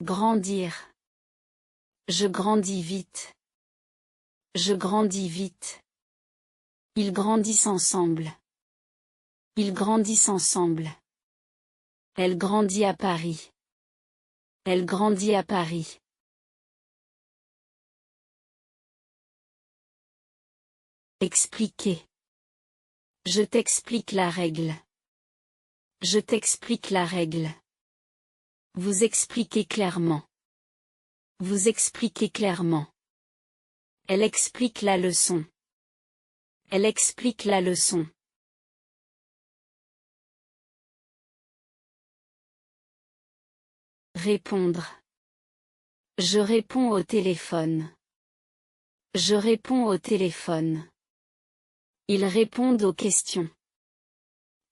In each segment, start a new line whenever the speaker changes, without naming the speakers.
Grandir. Je grandis vite. Je grandis vite. Ils grandissent ensemble. Ils grandissent ensemble. Elle grandit à Paris. Elle grandit à Paris. Expliquer. Je t'explique la règle. Je t'explique la règle. Vous expliquez clairement. Vous expliquez clairement. Elle explique la leçon. Elle explique la leçon. Répondre. Je réponds au téléphone. Je réponds au téléphone. Ils répondent aux questions.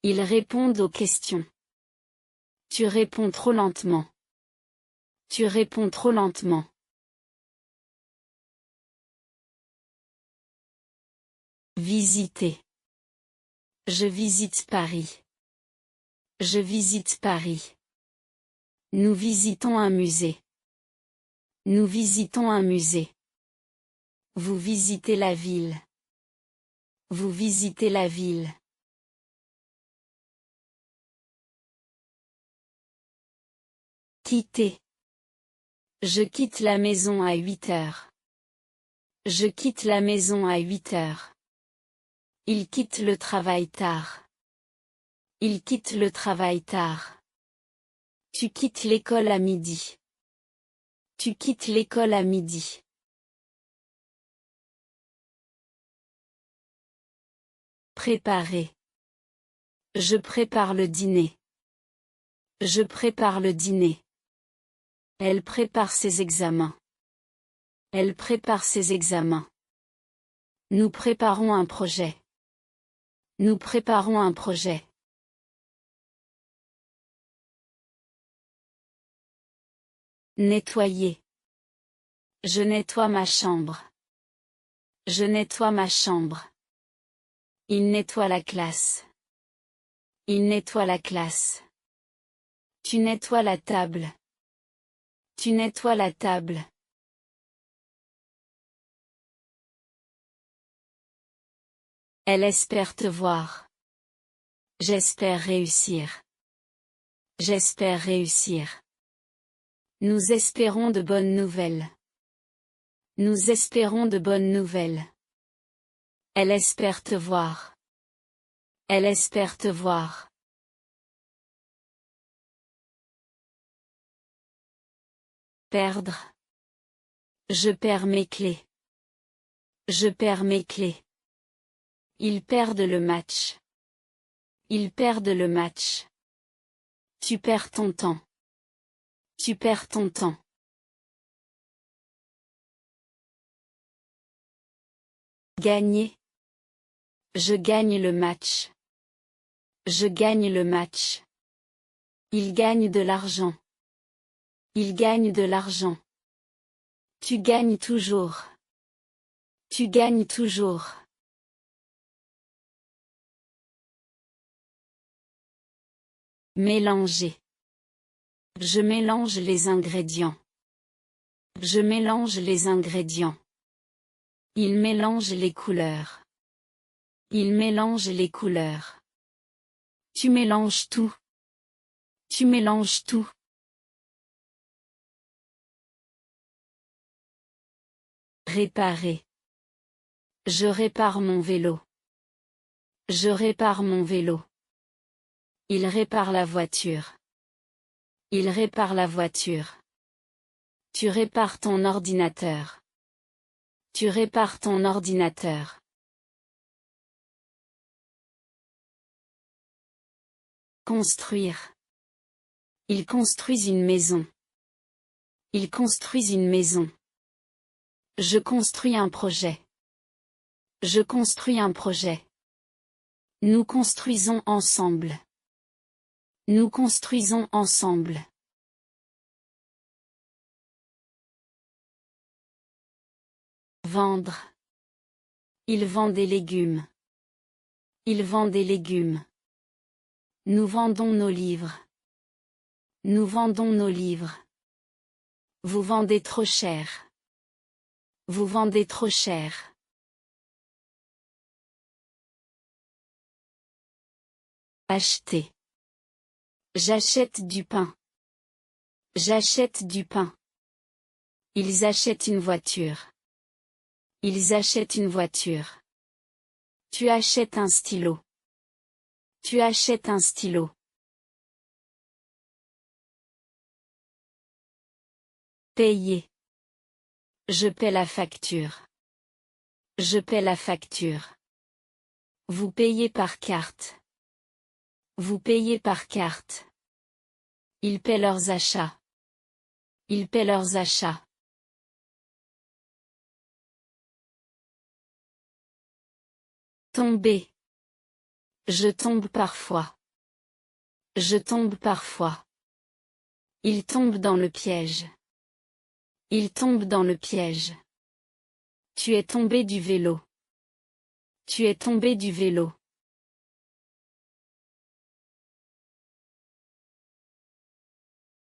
Ils répondent aux questions. Tu réponds trop lentement. Tu réponds trop lentement. Visiter. Je visite Paris. Je visite Paris. Nous visitons un musée. Nous visitons un musée. Vous visitez la ville. Vous visitez la ville. Quitter. Je quitte la maison à 8 heures. Je quitte la maison à 8 heures. Il quitte le travail tard. Il quitte le travail tard. Tu quittes l'école à midi. Tu quittes l'école à midi. Préparer. Je prépare le dîner. Je prépare le dîner. Elle prépare ses examens. Elle prépare ses examens. Nous préparons un projet. Nous préparons un projet. Nettoyer. Je nettoie ma chambre. Je nettoie ma chambre. Il nettoie la classe. Il nettoie la classe. Tu nettoies la table. Tu nettoies la table. Elle espère te voir. J'espère réussir. J'espère réussir. Nous espérons de bonnes nouvelles. Nous espérons de bonnes nouvelles. Elle espère te voir. Elle espère te voir. Perdre. Je perds mes clés. Je perds mes clés. Ils perdent le match. Ils perdent le match. Tu perds ton temps. Tu perds ton temps. Gagner. Je gagne le match. Je gagne le match. Il gagne de l'argent. Il gagne de l'argent. Tu gagnes toujours. Tu gagnes toujours. Mélanger. Je mélange les ingrédients. Je mélange les ingrédients. Il mélange les couleurs. Il mélange les couleurs. Tu mélanges tout. Tu mélanges tout. Réparer. Je répare mon vélo. Je répare mon vélo. Il répare la voiture. Il répare la voiture. Tu répares ton ordinateur. Tu répares ton ordinateur. Construire. Ils construisent une maison. Ils construisent une maison. Je construis un projet. Je construis un projet. Nous construisons ensemble. Nous construisons ensemble. Vendre. Il vend des légumes. Il vend des légumes. Nous vendons nos livres. Nous vendons nos livres. Vous vendez trop cher. Vous vendez trop cher. Acheter. J'achète du pain. J'achète du pain. Ils achètent une voiture. Ils achètent une voiture. Tu achètes un stylo. Tu achètes un stylo. Payer. Je paie la facture. Je paie la facture. Vous payez par carte. Vous payez par carte. Ils paient leurs achats. Ils paient leurs achats. Tomber. Je tombe parfois. Je tombe parfois. Il tombe dans le piège. Il tombe dans le piège. Tu es tombé du vélo. Tu es tombé du vélo.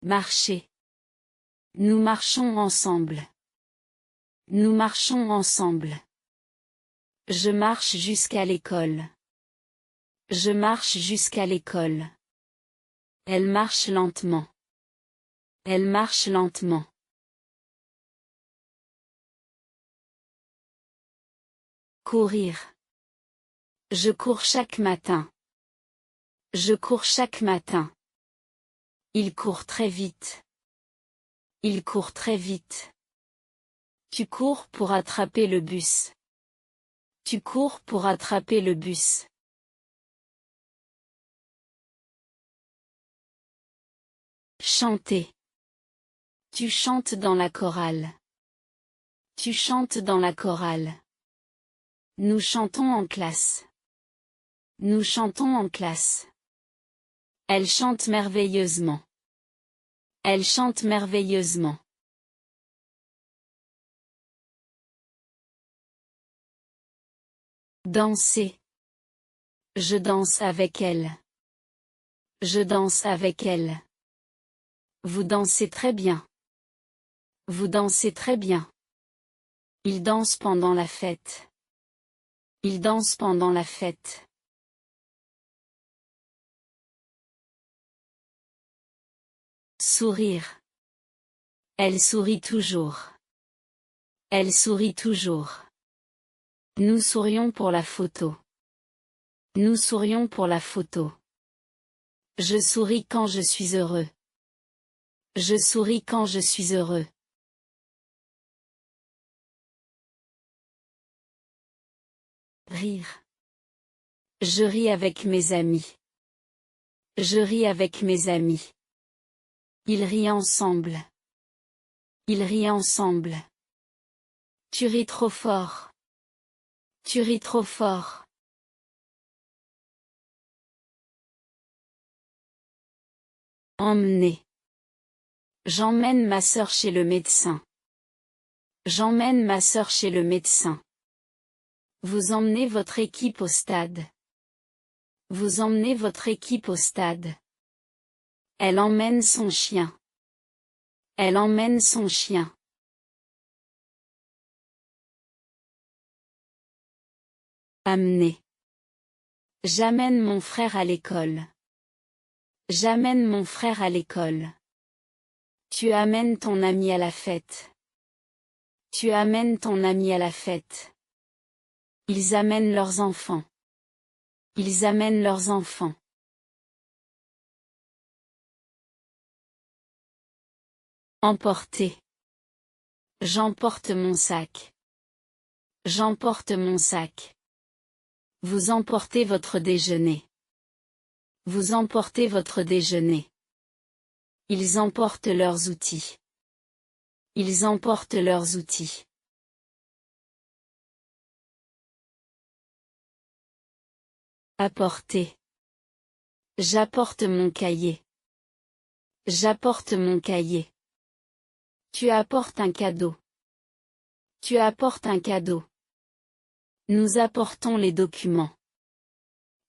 Marcher. Nous marchons ensemble. Nous marchons ensemble. Je marche jusqu'à l'école. Je marche jusqu'à l'école. Elle marche lentement. Elle marche lentement. Courir. Je cours chaque matin. Je cours chaque matin. Il court très vite. Il court très vite. Tu cours pour attraper le bus. Tu cours pour attraper le bus. Chanter. Tu chantes dans la chorale. Tu chantes dans la chorale. Nous chantons en classe. Nous chantons en classe. Elle chante merveilleusement. Elle chante merveilleusement. Danser. Je danse avec elle. Je danse avec elle. Vous dansez très bien. Vous dansez très bien. Il danse pendant la fête. Il danse pendant la fête. Sourire. Elle sourit toujours. Elle sourit toujours. Nous sourions pour la photo. Nous sourions pour la photo. Je souris quand je suis heureux. Je souris quand je suis heureux. Rire. Je ris avec mes amis. Je ris avec mes amis. Ils rient ensemble. Ils rient ensemble. Tu ris trop fort. Tu ris trop fort. Emmener. J'emmène ma sœur chez le médecin. J'emmène ma sœur chez le médecin. Vous emmenez votre équipe au stade. Vous emmenez votre équipe au stade. Elle emmène son chien. Elle emmène son chien. Amener. J'amène mon frère à l'école. J'amène mon frère à l'école. Tu amènes ton ami à la fête. Tu amènes ton ami à la fête. Ils amènent leurs enfants. Ils amènent leurs enfants. Emporter. J'emporte mon sac. J'emporte mon sac. Vous emportez votre déjeuner. Vous emportez votre déjeuner. Ils emportent leurs outils. Ils emportent leurs outils. Apporter. J'apporte mon cahier. J'apporte mon cahier. Tu apportes un cadeau. Tu apportes un cadeau. Nous apportons les documents.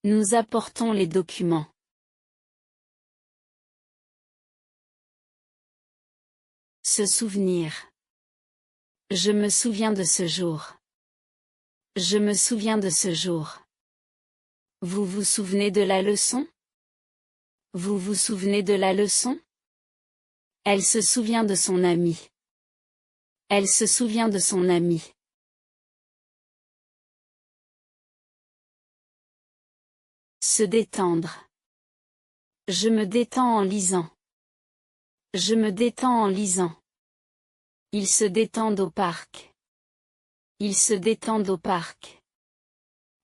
Nous apportons les documents. Se souvenir. Je me souviens de ce jour. Je me souviens de ce jour. Vous vous souvenez de la leçon? Vous vous souvenez de la leçon? Elle se souvient de son ami. Elle se souvient de son ami. Se détendre. Je me détends en lisant. Je me détends en lisant. Ils se détendent au parc. Ils se détendent au parc.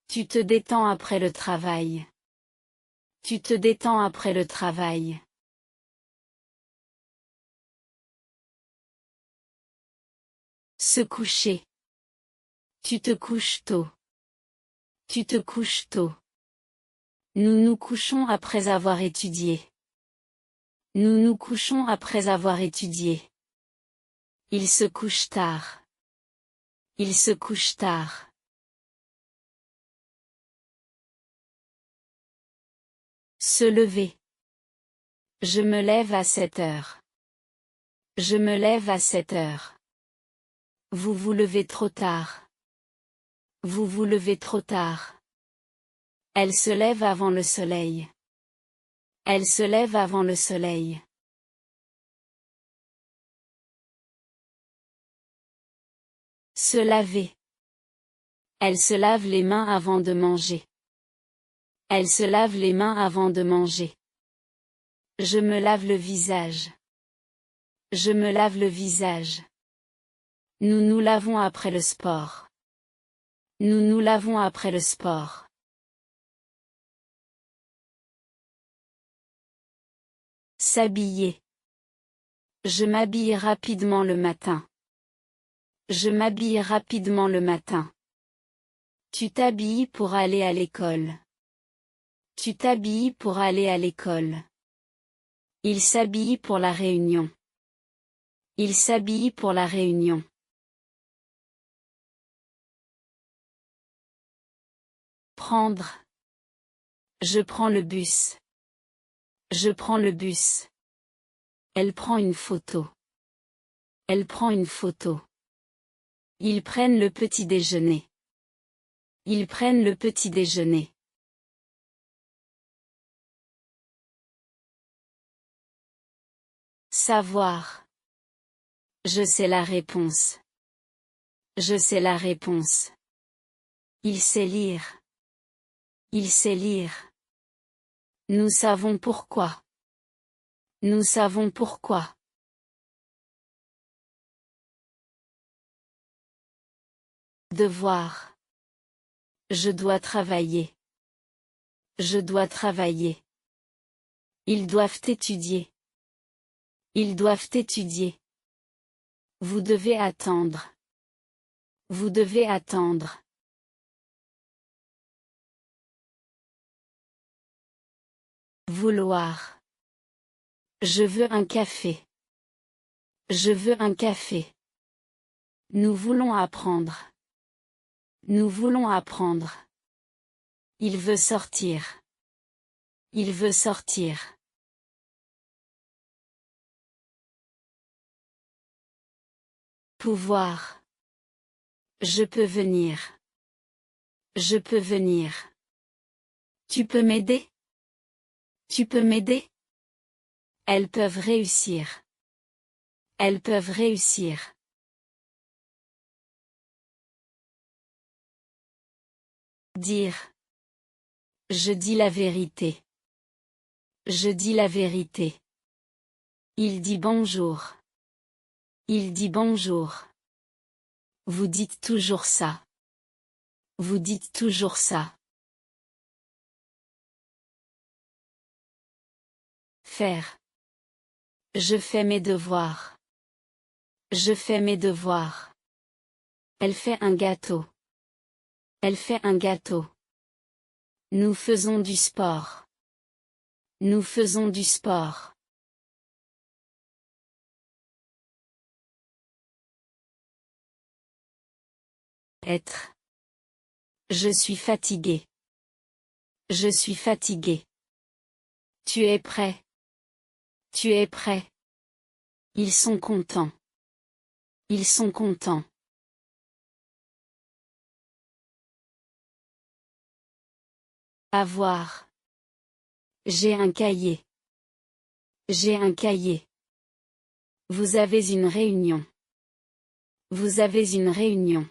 Tu te détends après le travail. Tu te détends après le travail. Se coucher. Tu te couches tôt. Tu te couches tôt. Nous nous couchons après avoir étudié. Nous nous couchons après avoir étudié. Il se couche tard. Il se couche tard. Se lever. Je me lève à 7 heures. Je me lève à 7 heures. Vous vous levez trop tard. Vous vous levez trop tard. Elle se lève avant le soleil. Elle se lève avant le soleil. Se laver. Elle se lave les mains avant de manger. Elle se lave les mains avant de manger. Je me lave le visage. Je me lave le visage. Nous nous lavons après le sport. Nous nous lavons après le sport. S'habiller. Je m'habille rapidement le matin. Je m'habille rapidement le matin. Tu t'habilles pour aller à l'école. Tu t'habilles pour aller à l'école. Il s'habille pour la réunion. Il s'habille pour la réunion. Prendre. Je prends le bus. Je prends le bus. Elle prend une photo. Elle prend une photo. Ils prennent le petit déjeuner. Ils prennent le petit déjeuner. Savoir. Je sais la réponse. Je sais la réponse. Il sait lire. Il sait lire. Nous savons pourquoi. Nous savons pourquoi. Devoir. Je dois travailler. Je dois travailler. Ils doivent étudier. Ils doivent étudier. Vous devez attendre. Vous devez attendre. Vouloir. Je veux un café. Je veux un café. Nous voulons apprendre. Nous voulons apprendre. Il veut sortir. Il veut sortir. Pouvoir. Je peux venir. Je peux venir. Tu peux m'aider? Tu peux m'aider? Elles peuvent réussir. Elles peuvent réussir. Dire. Je dis la vérité. Je dis la vérité. Il dit bonjour. Il dit bonjour. Vous dites toujours ça. Vous dites toujours ça. Faire. Je fais mes devoirs. Je fais mes devoirs. Elle fait un gâteau. Elle fait un gâteau. Nous faisons du sport. Nous faisons du sport. Être. Je suis fatigué. Je suis fatigué. Tu es prêt. Tu es prêt. Ils sont contents. Ils sont contents. Avoir. J'ai un cahier. J'ai un cahier. Vous avez une réunion. Vous avez une réunion.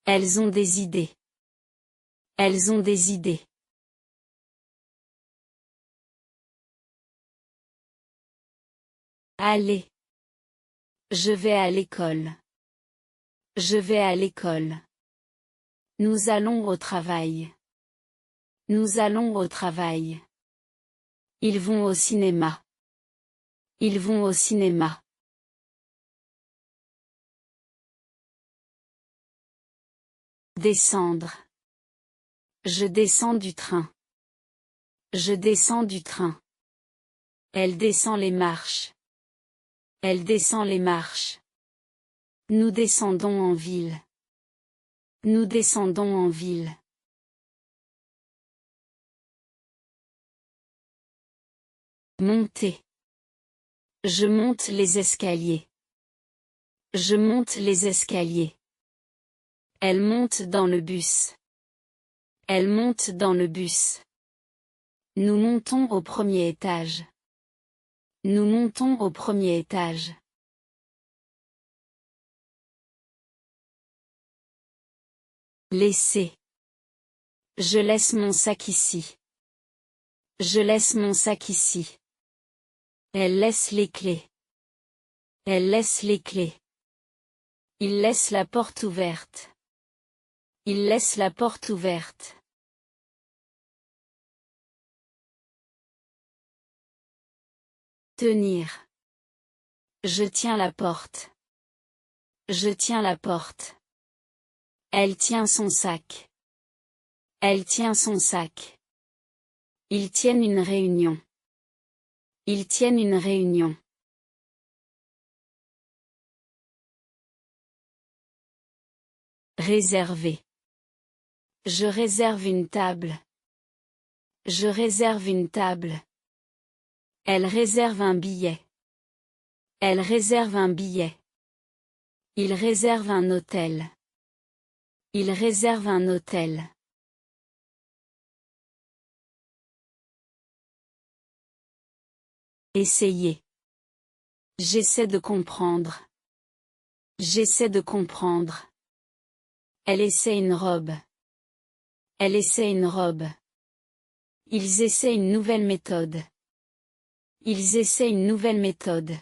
Elles ont des idées. Elles ont des idées. Allez. Je vais à l'école. Je vais à l'école. Nous allons au travail. Nous allons au travail. Ils vont au cinéma. Ils vont au cinéma. Descendre. Je descends du train. Je descends du train. Elle descend les marches. Elle descend les marches. Nous descendons en ville. Nous descendons en ville. Monter. Je monte les escaliers. Je monte les escaliers. Elle monte dans le bus. Elle monte dans le bus. Nous montons au premier étage. Nous montons au premier étage. Laisser. Je laisse mon sac ici. Je laisse mon sac ici. Elle laisse les clés. Elle laisse les clés. Il laisse la porte ouverte. Il laisse la porte ouverte. Tenir. Je tiens la porte. Je tiens la porte. Elle tient son sac. Elle tient son sac. Ils tiennent une réunion. Ils tiennent une réunion. Réserver. Je réserve une table. Je réserve une table. Elle réserve un billet. Elle réserve un billet. Il réserve un hôtel. Il réserve un hôtel. Essayer. J'essaie de comprendre. J'essaie de comprendre. Elle essaie une robe. Elle essaie une robe. Ils essaient une nouvelle méthode. Ils essaient une nouvelle méthode.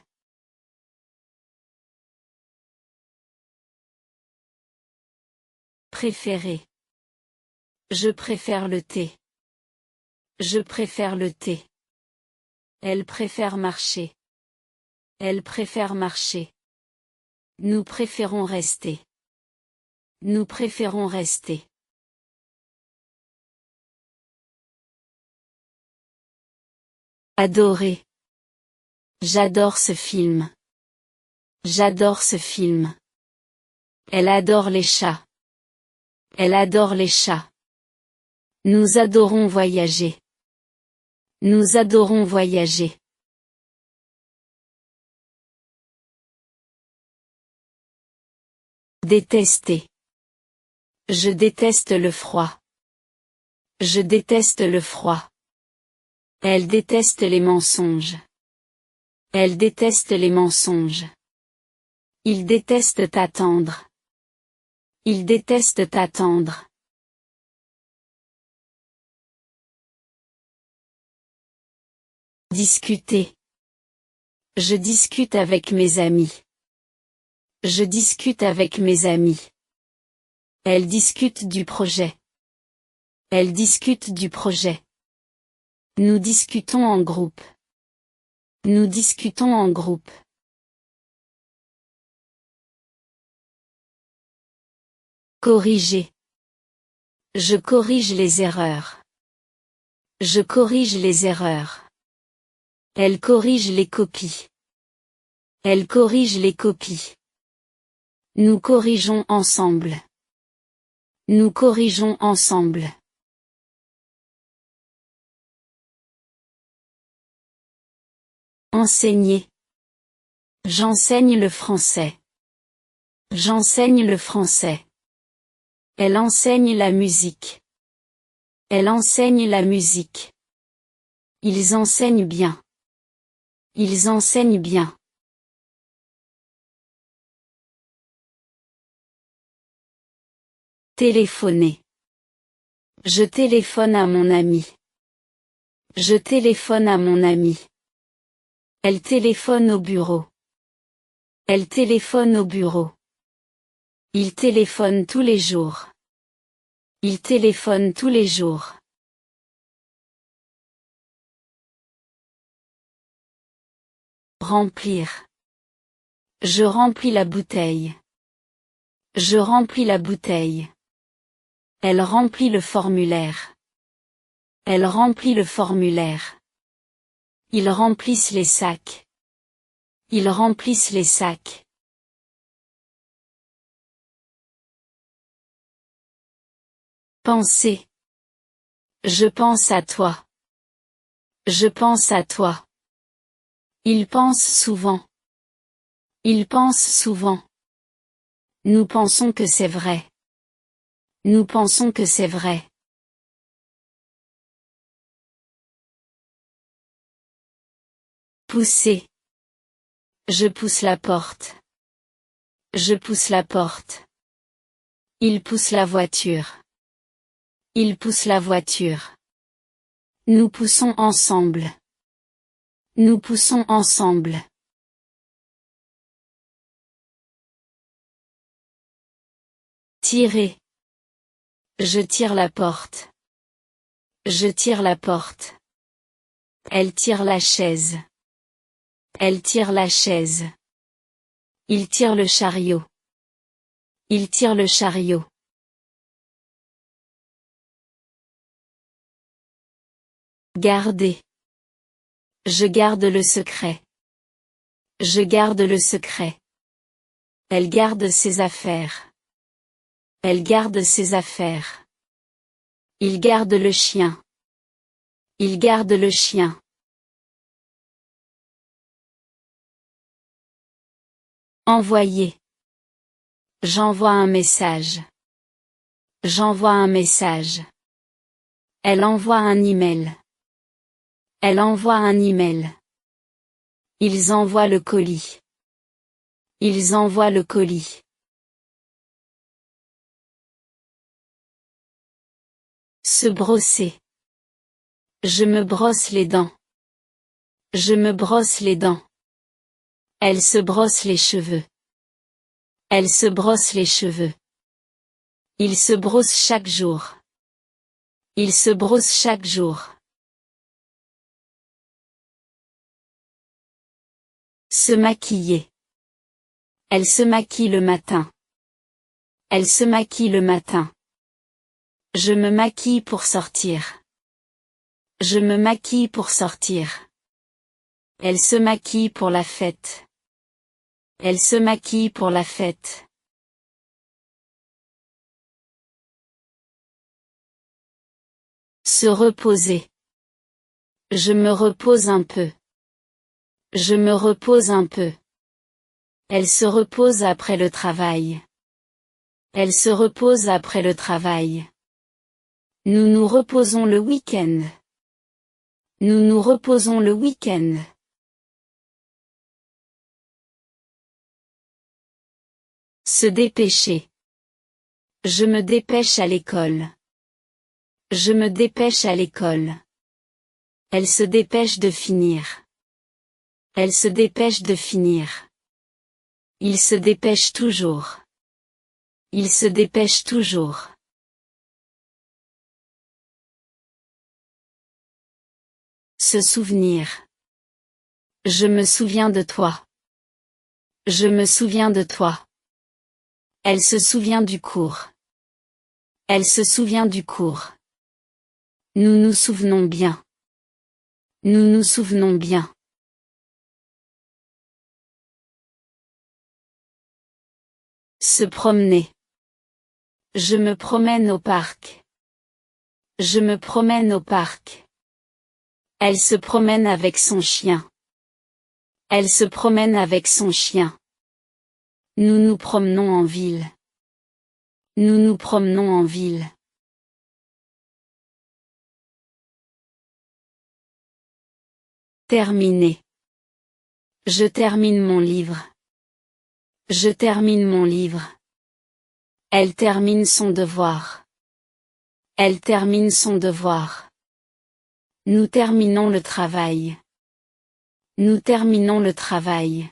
Préférer. Je préfère le thé. Je préfère le thé. Elle préfère marcher. Elle préfère marcher. Nous préférons rester. Nous préférons rester. Adorer. J'adore ce film. J'adore ce film. Elle adore les chats. Elle adore les chats. Nous adorons voyager. Nous adorons voyager. Détester. Je déteste le froid. Je déteste le froid. Elle déteste les mensonges. Elle déteste les mensonges. Il déteste t'attendre. Il déteste t'attendre. Discuter. Je discute avec mes amis. Je discute avec mes amis. Elle discute du projet. Elle discute du projet. Nous discutons en groupe. Nous discutons en groupe. Corriger. Je corrige les erreurs. Je corrige les erreurs. Elle corrige les copies. Elle corrige les copies. Nous corrigeons ensemble. Nous corrigeons ensemble. Enseigner. J'enseigne le français. J'enseigne le français. Elle enseigne la musique. Elle enseigne la musique. Ils enseignent bien. Ils enseignent bien. Téléphoner. Je téléphone à mon ami. Je téléphone à mon ami. Elle téléphone au bureau. Elle téléphone au bureau. Il téléphone tous les jours. Il téléphone tous les jours. Remplir. Je remplis la bouteille. Je remplis la bouteille. Elle remplit le formulaire. Elle remplit le formulaire. Ils remplissent les sacs. Ils remplissent les sacs. Penser. Je pense à toi. Je pense à toi. Il pense souvent. Il pense souvent. Nous pensons que c'est vrai. Nous pensons que c'est vrai. Pousser. Je pousse la porte. Je pousse la porte. Il pousse la voiture. Il pousse la voiture. Nous poussons ensemble. Nous poussons ensemble. Tirer. Je tire la porte. Je tire la porte. Elle tire la chaise. Elle tire la chaise. Il tire le chariot. Il tire le chariot. Garder. Je garde le secret. Je garde le secret. Elle garde ses affaires. Elle garde ses affaires. Il garde le chien. Il garde le chien. Envoyer. J'envoie un message. J'envoie un message. Elle envoie un email. Elle envoie un email. Ils envoient le colis. Ils envoient le colis. Se brosser. Je me brosse les dents. Je me brosse les dents. Elle se brosse les cheveux. Elle se brosse les cheveux. Il se brosse chaque jour. Il se brosse chaque jour. Se maquiller. Elle se maquille le matin. Elle se maquille le matin. Je me maquille pour sortir. Je me maquille pour sortir. Elle se maquille pour la fête. Elle se maquille pour la fête. Se reposer. Je me repose un peu. Je me repose un peu. Elle se repose après le travail. Elle se repose après le travail. Nous nous reposons le week-end. Nous nous reposons le week-end. Se dépêcher. Je me dépêche à l'école. Je me dépêche à l'école. Elle se dépêche de finir. Elle se dépêche de finir. Il se dépêche toujours. Il se dépêche toujours. Se souvenir. Je me souviens de toi. Je me souviens de toi. Elle se souvient du cours. Elle se souvient du cours. Nous nous souvenons bien. Nous nous souvenons bien. Se promener. Je me promène au parc. Je me promène au parc. Elle se promène avec son chien. Elle se promène avec son chien. Nous nous promenons en ville. Nous nous promenons en ville. Terminer. Je termine mon livre. Je termine mon livre. Elle termine son devoir. Elle termine son devoir. Nous terminons le travail. Nous terminons le travail.